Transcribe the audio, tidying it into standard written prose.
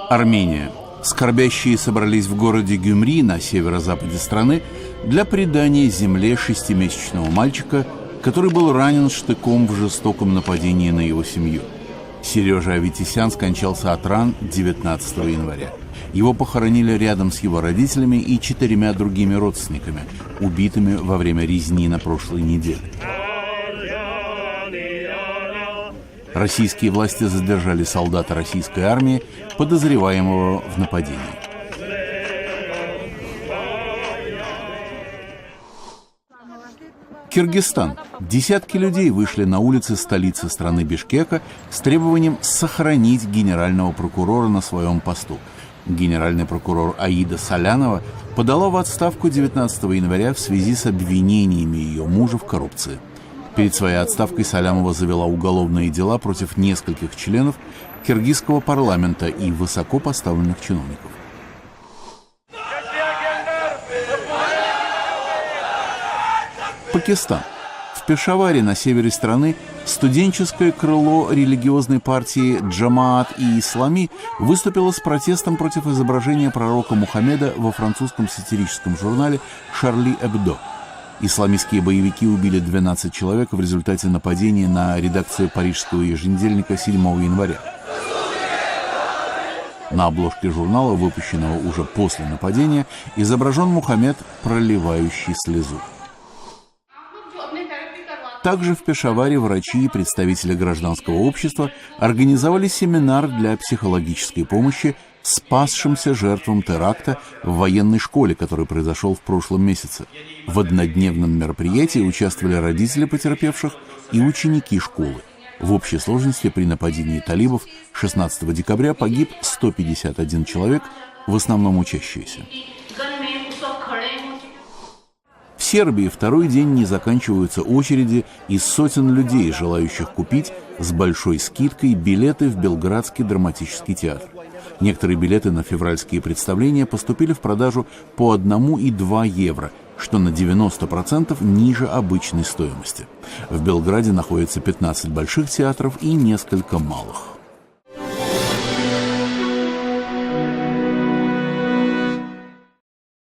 Армения. Скорбящие собрались в городе Гюмри на северо-западе страны для предания земле 6-месячного мальчика, который был ранен штыком в жестоком нападении на его семью. Сережа Аветисян скончался от ран 19 января. Его похоронили рядом с его родителями и 4 другими родственниками, убитыми во время резни на прошлой неделе. Российские власти задержали солдата российской армии, подозреваемого в нападении. Киргизстан. Десятки людей вышли на улицы столицы страны Бишкека с требованием сохранить генерального прокурора на своем посту. Генеральный прокурор Аида Салянова подала в отставку 19 января в связи с обвинениями ее мужа в коррупции. Перед своей отставкой Салямова завела уголовные дела против нескольких членов киргизского парламента и высокопоставленных чиновников. Пакистан. В Пешаваре на севере страны студенческое крыло религиозной партии Джамаат и Ислами выступило с протестом против изображения пророка Мухаммеда во французском сатирическом журнале «Шарли Эбдо». Исламистские боевики убили 12 человек в результате нападения на редакцию парижского еженедельника 7 января. На обложке журнала, выпущенного уже после нападения, изображен Мухаммед, проливающий слезу. Также в Пешаваре врачи и представители гражданского общества организовали семинар для психологической помощи спасшимся жертвам теракта в военной школе, который произошел в прошлом месяце. В однодневном мероприятии участвовали родители потерпевших и ученики школы. В общей сложности при нападении талибов 16 декабря погиб 151 человек, в основном учащиеся. В Сербии второй день не заканчиваются очереди из сотен людей, желающих купить с большой скидкой билеты в Белградский драматический театр. Некоторые билеты на февральские представления поступили в продажу по 1 и 2 евро, что на 90% ниже обычной стоимости. В Белграде находится 15 больших театров и несколько малых.